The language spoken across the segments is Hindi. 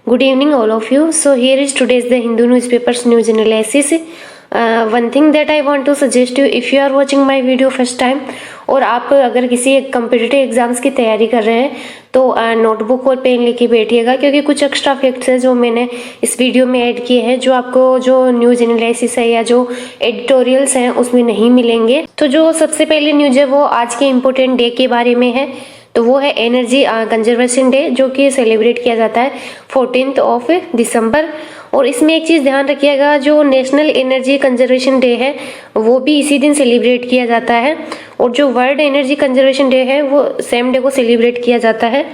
Good evening, all of you. So here is today's the Hindu newspapers news analysis. One thing that I want to suggest you, if you are watching my video first time और आप अगर किसी कम्पिटिटिव एग्जाम्स की तैयारी कर रहे हैं तो नोटबुक और पेन लेके बैठिएगा, क्योंकि कुछ एक्स्ट्रा फैक्ट्स है जो मैंने इस वीडियो में ऐड किए हैं, जो आपको जो न्यूज़ एनालिसिस है या जो एडिटोरियल्स हैं उसमें नहीं मिलेंगे। तो जो सबसे पहले न्यूज़ है वो आज के इम्पोर्टेंट डे के बारे में है, तो वो है एनर्जी कंजर्वेशन डे, जो कि सेलिब्रेट किया जाता है 14 दिसंबर। और इसमें एक चीज़ ध्यान रखिएगा, जो नेशनल एनर्जी कंजर्वेशन डे है वो भी इसी दिन सेलिब्रेट किया जाता है, और जो वर्ल्ड एनर्जी कंजर्वेशन डे है वो सेम डे को सेलिब्रेट किया जाता है।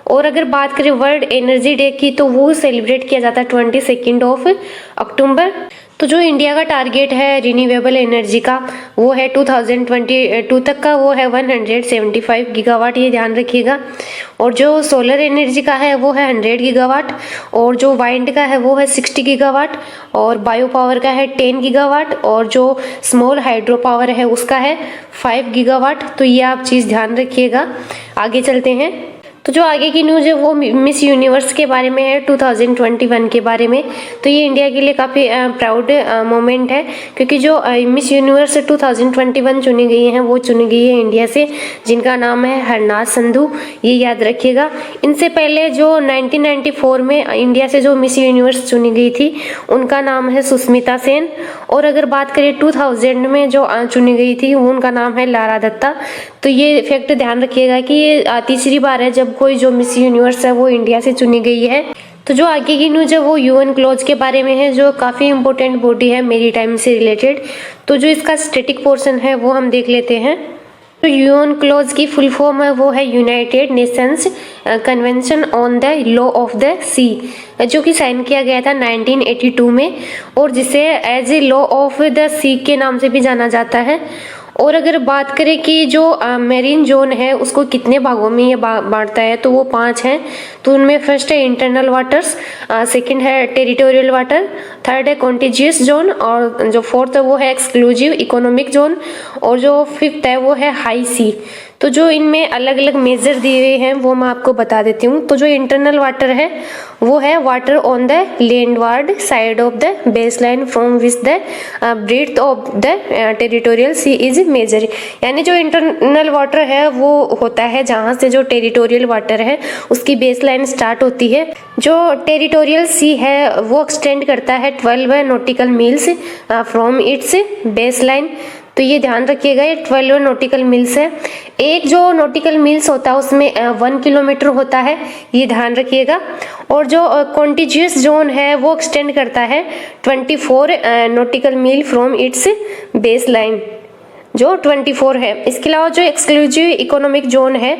और अगर बात करें वर्ल्ड एनर्जी डे की, तो वो सेलिब्रेट किया जाता है 22 अक्टूबर। तो जो इंडिया का टारगेट है रिन्यूएबल एनर्जी का वो है 2022 तक का, वो है 175 गीगावाट, ये ध्यान रखिएगा। और जो सोलर एनर्जी का है वो है 100 गीगावाट, और जो वाइंड का है वो है 60 गीगावाट, और बायो पावर का है 10 गीगावाट, और जो स्मॉल हाइड्रो पावर है उसका है 5 गीगावाट। तो ये आप चीज़ ध्यान रखिएगा। आगे चलते हैं। तो जो आगे की न्यूज़ है वो मिस यूनिवर्स के बारे में है, 2021 के बारे में। तो ये इंडिया के लिए काफ़ी प्राउड मोमेंट है, क्योंकि जो मिस यूनिवर्स 2021 चुनी गई हैं वो चुनी गई है इंडिया से, जिनका नाम है हरनाज संधू, ये याद रखिएगा। इनसे पहले जो 1994 में इंडिया से जो मिस यूनिवर्स चुनी गई थी उनका नाम है सुष्मिता सेन। और अगर बात करें 2000 में जो चुनी गई थी उनका नाम है लारा दत्ता। तो ये फैक्ट ध्यान रखिएगा कि ये तीसरी बार है जब कोई जो मिस यूनिवर्स है वो इंडिया से चुनी गई है। तो जो आगे की न्यूज़ है वो यूएन क्लॉज के बारे में है, जो काफ़ी इंपॉर्टेंट बॉडी है मैरीटाइम से रिलेटेड। तो जो इसका स्टैटिक पोर्शन है वो हम देख लेते हैं। तो यूएन क्लॉज की फुल फॉर्म है वो है United Nations Convention on the Law of the Sea, जो कि साइन किया गया था 1982 में, और जिसे as a law of the sea के नाम से भी जाना जाता है। और अगर बात करें कि जो मेरीन जोन है उसको कितने भागों में ये बांटता है, तो वो 5 हैं। तो उनमें फर्स्ट है इंटरनल वाटर्स, सेकंड है टेरिटोरियल वाटर, थर्ड है कॉन्टिजियस जोन, और जो फोर्थ है वो है एक्सक्लूसिव इकोनॉमिक जोन, और जो फिफ्थ है वो है हाई सी। तो जो इनमें अलग अलग मेजर दिए हुए हैं वो मैं आपको बता देती हूँ। तो जो इंटरनल वाटर है वो है water on the landward side of the base line from which the breadth of the territorial sea is measure, यानी जो इंटरनल वाटर है वो होता है जहाँ से जो टेरिटोरियल वाटर है उसकी बेस लाइन स्टार्ट होती है। जो टेरिटोरियल सी है वो एक्सटेंड करता है 12 nautical meals from its base line. तो ये ध्यान रखिएगा, ये 12 नॉटिकल मील्स है। एक जो नॉटिकल मील्स होता है उसमें 1 किलोमीटर होता है, ये ध्यान रखिएगा। और जो कॉन्टिजियस जोन है वो एक्सटेंड करता है 24 nautical mile from its base line, जो 24 है। इसके अलावा जो एक्सक्लूसिव इकोनॉमिक जोन है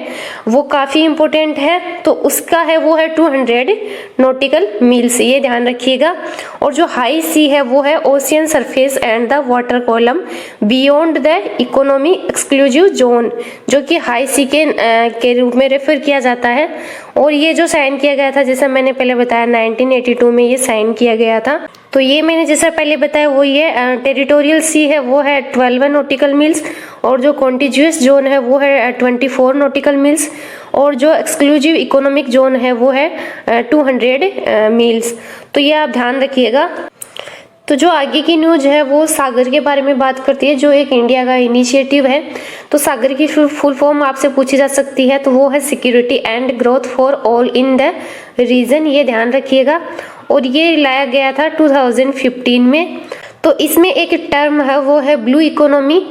वो काफ़ी इंपॉर्टेंट है, तो उसका है वो है 200 नॉटिकल मील्स, ये ध्यान रखिएगा। और जो हाई सी है वो है ocean surface and the water column beyond the economy exclusive zone, जो कि हाई सी के रूप में रेफर किया जाता है। और ये जो साइन किया गया था, जैसा मैंने पहले बताया 1982 में ये साइन किया गया था। तो ये मैंने जैसा पहले बताया वो ये टेरिटोरियल सी है वो है 12 नॉटिकल मील्स, और जो कॉन्टिजियस जोन है वो है 24 नॉटिकल मील्स, और जो एक्सक्लूसिव इकोनॉमिक जोन है वो है 200 मील्स। तो ये आप ध्यान रखिएगा। तो जो आगे की न्यूज है वो सागर के बारे में बात करती है, जो एक इंडिया का इनिशिएटिव है। तो सागर की फुल फॉर्म आपसे पूछी जा सकती है, तो वो है security and growth for all in the region, ये ध्यान रखिएगा। और ये लाया गया था 2015 में। तो इसमें एक टर्म है वो है ब्लू इकोनॉमी।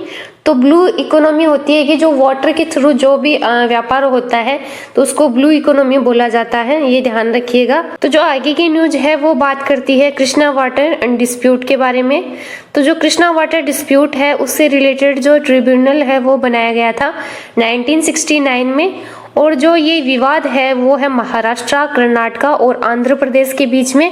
तो ब्लू इकोनॉमी होती है कि जो वाटर के थ्रू जो भी व्यापार होता है तो उसको ब्लू इकोनॉमी बोला जाता है, ये ध्यान रखिएगा। तो जो आगे की न्यूज है वो बात करती है कृष्णा वाटर डिस्प्यूट के बारे में। तो जो कृष्णा वाटर डिस्प्यूट है उससे रिलेटेड जो ट्रिब्यूनल है वो बनाया गया था 1969 में। और जो ये विवाद है वो है महाराष्ट्र, कर्नाटका और आंध्र प्रदेश के बीच में।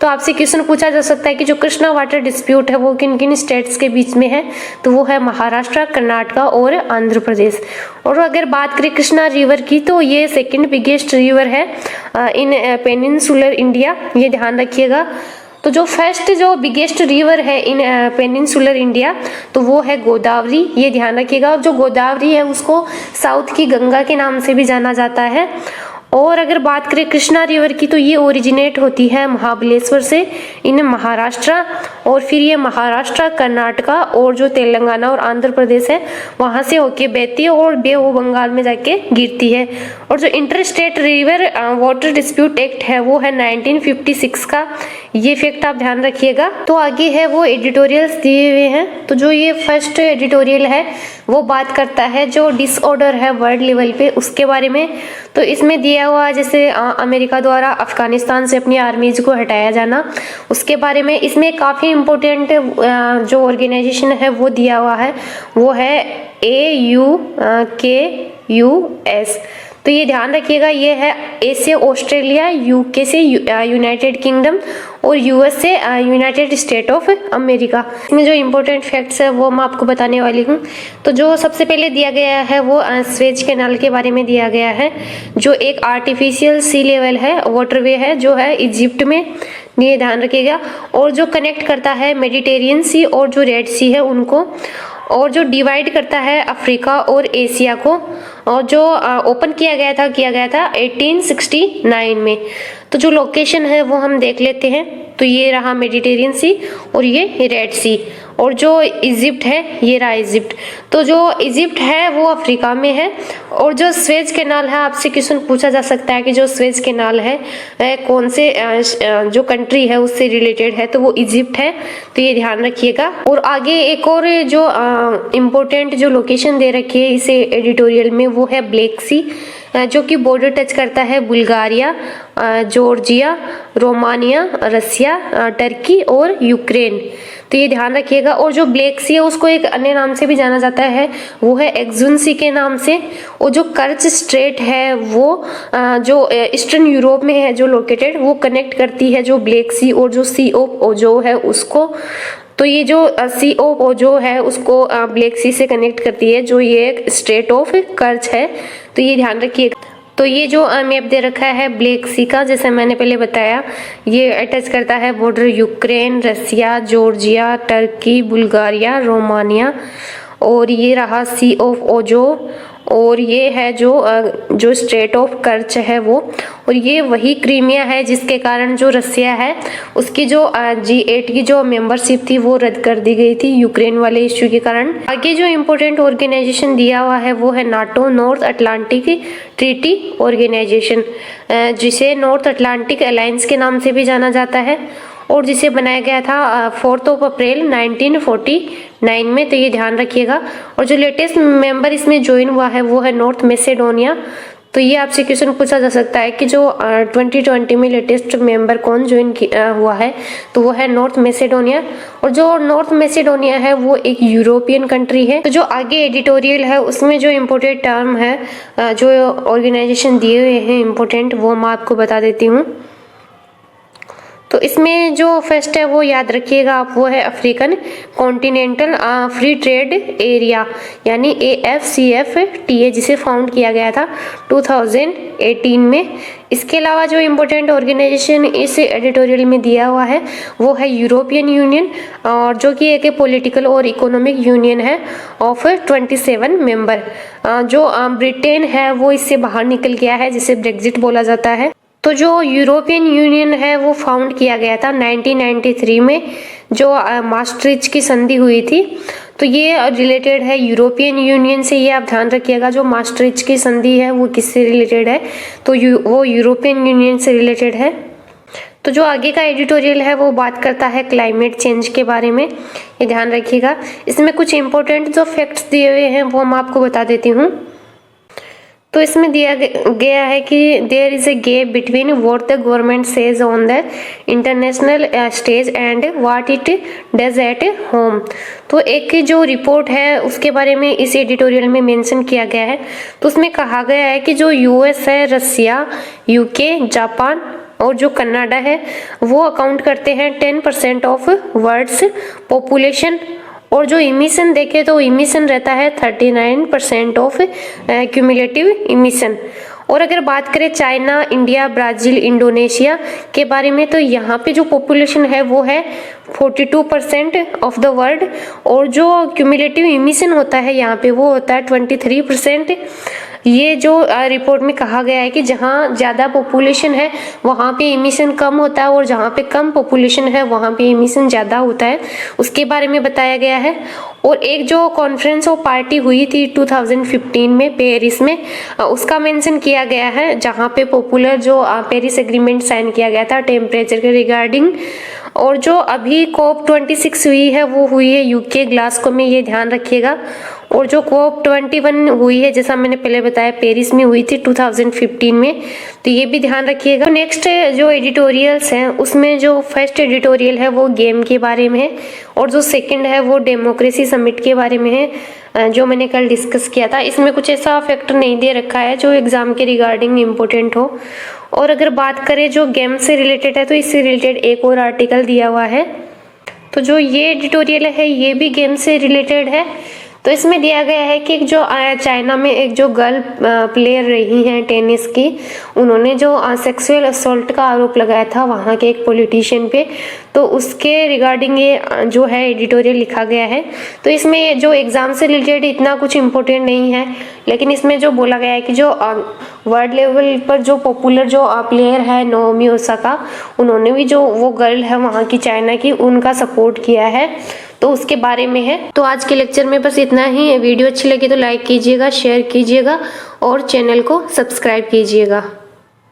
तो आपसे क्वेश्चन पूछा जा सकता है कि जो कृष्णा वाटर डिस्प्यूट है वो किन किन स्टेट्स के बीच में है, तो वो है महाराष्ट्र, कर्नाटका और आंध्र प्रदेश। और अगर बात करें कृष्णा रिवर की, तो ये सेकंड बिगेस्ट रिवर है इन पेनिनसुलर इंडिया, ये ध्यान रखिएगा। तो जो फर्स्ट जो बिगेस्ट रिवर है इन पेनिनसुलर इंडिया, तो वो है गोदावरी, ये ध्यान रखिएगा। और जो गोदावरी है उसको साउथ की गंगा के नाम से भी जाना जाता है। और अगर बात करें कृष्णा रिवर की, तो ये ओरिजिनेट होती है महाबलेश्वर से इन महाराष्ट्र, और फिर ये महाराष्ट्र, कर्नाटका और जो तेलंगाना और आंध्र प्रदेश है वहाँ से होके बहती है और बे ऑफ बंगाल में जाके गिरती है। और जो inter state river water dispute act है वो है 1956 का, ये फैक्ट आप ध्यान रखिएगा। तो आगे है वो एडिटोरियल्स दिए हुए हैं। तो जो ये फर्स्ट एडिटोरियल है वो बात करता है जो डिसऑर्डर है वर्ल्ड लेवल पे उसके बारे में। तो इसमें दिया हुआ जैसे अमेरिका द्वारा अफगानिस्तान से अपनी आर्मीज को हटाया जाना, उसके बारे में इसमें काफ़ी इम्पोर्टेंट जो ऑर्गेनाइजेशन है वो दिया हुआ है, वो है AUKUS। तो ये ध्यान रखिएगा, ये है ए से ऑस्ट्रेलिया, यूके से यूनाइटेड किंगडम और यूएस से यूनाइटेड स्टेट ऑफ अमेरिका। इसमें जो इम्पोर्टेंट फैक्ट्स है वो मैं आपको बताने वाली हूँ। तो जो सबसे पहले दिया गया है वो स्वेज कैनाल के बारे में दिया गया है, जो एक आर्टिफिशियल सी लेवल है, वाटरवे है जो है इजिप्ट में, ये ध्यान रखिएगा। और जो कनेक्ट करता है मेडिटेरियन सी और जो रेड सी है उनको, और जो डिवाइड करता है अफ्रीका और एशिया को, और जो ओपन किया गया था 1869 में। तो जो लोकेशन है वो हम देख लेते हैं। तो ये रहा मेडिटेरियन सी और ये रेड सी, और जो इजिप्ट है ये रहा इजिप्ट। तो जो इजिप्ट है वो अफ्रीका में है। और जो स्वेज कैनाल है, आपसे क्वेश्चन पूछा जा सकता है कि जो स्वेज कैनाल है कौन से जो कंट्री है उससे रिलेटेड है, तो वो इजिप्ट है। तो ये ध्यान रखिएगा। और आगे एक और जो इम्पोर्टेंट जो लोकेशन दे रखी है इस एडिटोरियल में वो है ब्लैक सी, जो कि बॉर्डर टच करता है बुल्गारिया, जॉर्जिया, रोमानिया, रसिया, टर्की और यूक्रेन। तो ये ध्यान रखिएगा। और जो ब्लैक सी है उसको एक अन्य नाम से भी जाना जाता है, वो है एक्जुन सी के नाम से। और जो कर्च स्ट्रेट है वो जो ईस्टर्न यूरोप में है जो लोकेटेड, वो कनेक्ट करती है जो ब्लैक सी और जो सी ऑफ ओजो है उसको। तो ये जो सी ऑफ ओजो है उसको ब्लैक सी से कनेक्ट करती है, जो ये एक स्ट्रेट ऑफ कर्च है। तो ये ध्यान रखिएगा। तो ये जो मैप दे रखा है ब्लैक सी का, जैसे मैंने पहले बताया, ये अटैच करता है बॉर्डर यूक्रेन, रसिया, जॉर्जिया, टर्की, बुल्गारिया, रोमानिया, और ये रहा सी ऑफ ओजो, और ये है जो स्ट्रेट ऑफ कर्च है वो, और ये वही क्रीमिया है जिसके कारण जो रसिया है उसकी जो G8 की जो मेंबरशिप थी वो रद्द कर दी गई थी यूक्रेन वाले इश्यू के कारण। आगे जो इम्पोर्टेंट ऑर्गेनाइजेशन दिया हुआ है वो है NATO, North Atlantic Treaty Organization, जिसे नॉर्थ अटलांटिक अलायंस के नाम से भी जाना जाता है, और जिसे बनाया गया था 4 अप्रैल 1949 में। तो ये ध्यान रखिएगा। और जो लेटेस्ट मेंबर इसमें ज्वाइन हुआ है वो है नॉर्थ मैसेडोनिया। तो ये आपसे क्वेश्चन पूछा जा सकता है कि जो 2020 में लेटेस्ट मेंबर कौन ज्वाइन हुआ है, तो वो है नॉर्थ मैसेडोनिया। और जो नॉर्थ मैसेडोनिया है वो एक यूरोपियन कंट्री है। तो जो आगे एडिटोरियल है उसमें जो इम्पोर्टेंट टर्म है, जो ऑर्गेनाइजेशन दिए हुए हैं इम्पोर्टेंट, वो मैं आपको बता देती हूँ। तो इसमें जो फर्स्ट है वो याद रखिएगा आप, वो है African continental free trade area, यानी AFCFTA, जिसे फाउंड किया गया था 2018 में। इसके अलावा जो इम्पोर्टेंट ऑर्गेनाइजेशन इस एडिटोरियल में दिया हुआ है वो है यूरोपियन यूनियन, और जो कि एक पॉलिटिकल और इकोनॉमिक यूनियन है ऑफ 27 मेंबर। जो ब्रिटेन है वो इससे बाहर निकल गया है, जिसे ब्रेग्जिट बोला जाता है। तो जो यूरोपियन यूनियन है वो फाउंड किया गया था 1993 में, जो मास्ट्रिच की संधि हुई थी। तो ये रिलेटेड है यूरोपियन यूनियन से, ये आप ध्यान रखिएगा। जो मास्ट्रिच की संधि है वो किससे रिलेटेड है, तो वो यूरोपियन यूनियन से रिलेटेड है। तो जो आगे का एडिटोरियल है वो बात करता है क्लाइमेट चेंज के बारे में, ये ध्यान रखिएगा। इसमें कुछ इंपॉर्टेंट जो फैक्ट्स दिए हुए हैं वो मैं आपको बता देती हूँ। तो इसमें दिया गया है कि there is a gap between what the government says on the international stage and what it does at home. तो एक जो रिपोर्ट है उसके बारे में इस एडिटोरियल में मेंशन किया गया है। तो उसमें कहा गया है कि जो US है, रसिया, UK, जापान और जो कनाडा है वो अकाउंट करते हैं 10% ऑफ वर्ल्ड्स पॉपुलेशन। और जो इमिशन देखें तो इमिशन रहता है 39% ऑफ क्यूमुलेटिव इमिशन। और अगर बात करें चाइना, इंडिया, ब्राज़ील, इंडोनेशिया के बारे में, तो यहाँ पे जो पॉपुलेशन है वो है 42% ऑफ द वर्ल्ड, और जो क्यूमुलेटिव इमिशन होता है यहाँ पे वो होता है 23%। ये जो रिपोर्ट में कहा गया है कि जहाँ ज़्यादा पॉपुलेशन है वहाँ पे एमिशन कम होता है और जहाँ पे कम पॉपुलेशन है वहाँ पे एमिशन ज़्यादा होता है, उसके बारे में बताया गया है। और एक जो कॉन्फ्रेंस और पार्टी हुई थी 2015 में पेरिस में, उसका मेंशन किया गया है, जहाँ पे पॉपुलर जो पेरिस एग्रीमेंट साइन किया गया था टेम्परेचर के रिगार्डिंग। और जो अभी COP26 हुई है वो हुई है यूके ग्लासगो में, ये ध्यान रखिएगा। और जो COP21 हुई है जैसा मैंने पहले बताया पेरिस में हुई थी 2015 में, तो ये भी ध्यान रखिएगा। नेक्स्ट जो एडिटोरियल्स हैं उसमें जो फर्स्ट एडिटोरियल है वो गेम के बारे में है और जो सेकंड है वो डेमोक्रेसी समिट के बारे में है, जो मैंने कल डिस्कस किया था। इसमें कुछ ऐसा फैक्टर नहीं दे रखा है जो एग्जाम के रिगार्डिंग इम्पोर्टेंट हो। और अगर बात करें जो गेम से रिलेटेड है तो इससे रिलेटेड एक और आर्टिकल दिया हुआ है, तो जो ये एडिटोरियल है ये भी गेम से रिलेटेड है। तो इसमें दिया गया है कि जो चाइना में एक जो गर्ल प्लेयर रही हैं टेनिस की, उन्होंने जो सेक्सुअल असॉल्ट का आरोप लगाया था वहाँ के एक पॉलिटिशियन पे, तो उसके रिगार्डिंग ये जो है एडिटोरियल लिखा गया है। तो इसमें जो एग्ज़ाम से रिलेटेड इतना कुछ इम्पोर्टेंट नहीं है, लेकिन इसमें जो बोला गया है कि जो वर्ल्ड लेवल पर जो पॉपुलर जो प्लेयर है नाओमी ओसाका, उन्होंने भी जो वो गर्ल है वहाँ की चाइना की, उनका सपोर्ट किया है, तो उसके बारे में है। तो आज के लेक्चर में बस इतना ही। वीडियो अच्छी लगी तो लाइक कीजिएगा, शेयर कीजिएगा और चैनल को सब्सक्राइब कीजिएगा।